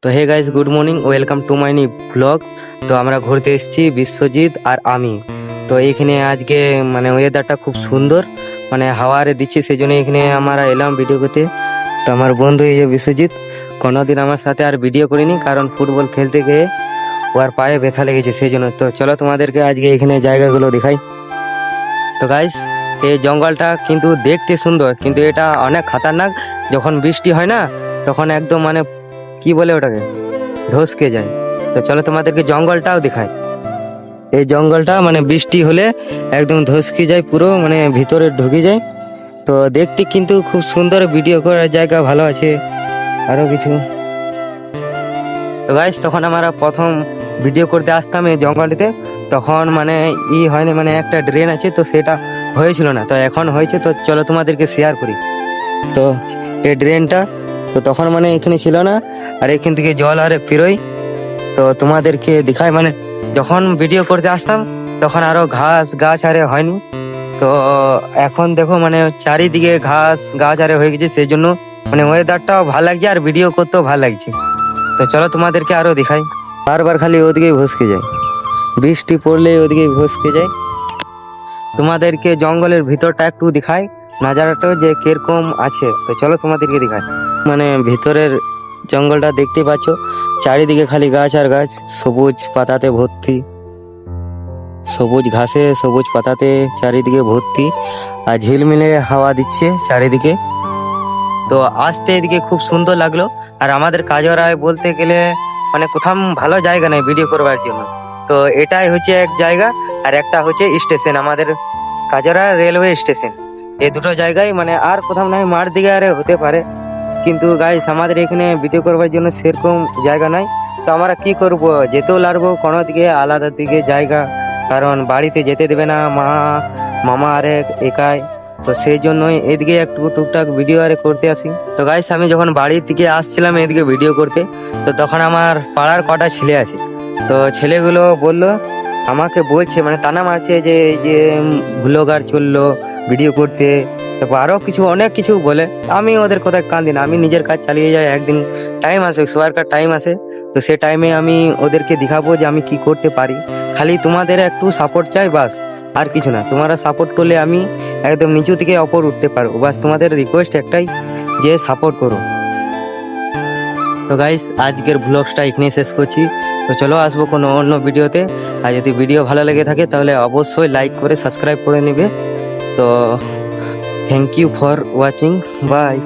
তো hey guys, good morning, welcome to my new blogs. তো আমরা ঘুরতে এসেছি বিশ্বজিৎ আর আমি। তো এইখানে আজকে মানে ওয়েদারটা খুব সুন্দর, মানে হাওয়ারে দিচ্ছে, সেই জন্য এখানে আমরা এলাম ভিডিও করতে। তো আমার বন্ধু এই যে বিশ্বজিৎ কোনোদিন আমার সাথে আর ভিডিও করিনি, কারণ ফুটবল খেলতে গিয়ে ওর পায়ে ব্যথা লেগেছে, সেই জন্য। তো চলো তোমাদেরকে আজকে এখানে জায়গাগুলো দেখাই। তো গাইস, এই জঙ্গলটা কিন্তু দেখতে সুন্দর, কিন্তু এটা অনেক খাতারনাক। যখন বৃষ্টি হয় না, তখন একদম মানে কি বলে ওটাকে, ধসকে যায়। তো চলো তোমাদেরকে জঙ্গলটাও দেখায়। এই জঙ্গলটা মানে বৃষ্টি হলে একদম ধসকে যায়, পুরো মানে ভিতরে ঢুকে যায়। তো দেখতে কিন্তু খুব সুন্দর, ভিডিও করার জায়গা ভালো আছে, আরো কিছু। তো গাইস, তখন আমরা প্রথম ভিডিও করতে আসতাম এই জঙ্গলটিতে, তখন মানে হয়নি, মানে একটা ড্রেন আছে, তো সেটা হয়েছিল না, তো এখন হয়েছে। তো চলো তোমাদেরকে শেয়ার করি। তো এই ড্রেনটা তো তখন মানে এখানে ছিল না, আর এখান থেকে জল আরে ফিরোই। তো তোমাদেরকে দেখাই, মানে যখন ভিডিও করতে আসতাম তখন আরো ঘাস গাছ আরে হয়নি। তো এখন দেখো মানে চারিদিকে ঘাস গাছ আরে হয়ে গেছে, সেই জন্য মানে ওয়েদারটাও ভালো লাগছে আর ভিডিও করতেও ভালো লাগছে। তো চলো তোমাদেরকে আরো দেখাই। বারবার খালি ওদিকেই ভসকে যায়, বৃষ্টি পড়লে ওদিকেই ভসকে যায়। তোমাদেরকে জঙ্গলের ভিতরটা একটু দেখাই, নাজারাটাও যে কিরকম আছে। তো চলো তোমাদেরকে দেখাই। মানে ভিতরের জঙ্গলটা দেখতে পাচ্ছ, চারিদিকে খালি গাছ আর গাছ, সবুজ পাতাতে ভর্তি, সবুজ ঘাসে সবুজ পাতাতে চারিদিকে ভর্তি, আর ঝিলমিলে হাওয়া দিচ্ছে চারিদিকে। তো আসতে এদিকে খুব সুন্দর লাগলো। আর আমাদের কাজরায় বলতে গেলে মানে কোথাও ভালো জায়গা নেই ভিডিও করবার জন্য। তো এটাই হচ্ছে এক জায়গা, আর একটা হচ্ছে স্টেশন, আমাদের কাজরা রেলওয়ে স্টেশন। এই দুটো জায়গায় মানে আর কোথাও নাই, মাঠ দিকে আরে হতে পারে, কিন্তু গাইস আমাদের এখানে ভিডিও করবার জন্য সেরকম জায়গা নাই। তো আমরা কি করব, যেতেও লাগবো কোনো দিকে আলাদা দিকে জায়গা, কারণ বাড়িতে যেতে দেবে না মামা আরে একাই। তো সেই জন্যই এদিকে একটু টুকটাক ভিডিও আরে করতে আসি। তো গাইস, আমি যখন বাড়ির থেকে আসছিলাম এদিকে ভিডিও করতে, তো তখন আমার পাড়ার কটা ছেলে আছে। তো ছেলেগুলো বললো, আমাকে বলছে, মানে টানা মারছে যে এই যে ব্লগার চললো ভিডিও করতে, তারপর আরো কিছু অনেক কিছু বলে। আমি ওদের কথায় কান দিই না, আমি নিজের কাজ চালিয়ে যাই। একদিন টাইম আসে, সবার কার টাইম আসে, তো সে টাইমে আমি ওদেরকে দেখাবো যে আমি কি করতে পারি। খালি তোমাদের একটু সাপোর্ট চাই, বাস, আর কিছু না। তোমরা সাপোর্ট করলে আমি একদম নিচু থেকে ওপর উঠতে পারবো, বাস। তোমাদের রিকোয়েস্ট একটাই, যে সাপোর্ট করো। তো গাইস, আজকের ব্লগসটা এখানেই শেষ করছি। তো চলো আসবো কোনো অন্য ভিডিওতে। আর যদি ভিডিও ভালো লেগে থাকে তাহলে অবশ্যই লাইক করে সাবস্ক্রাইব করে নেবে। তো thank you for watching, by.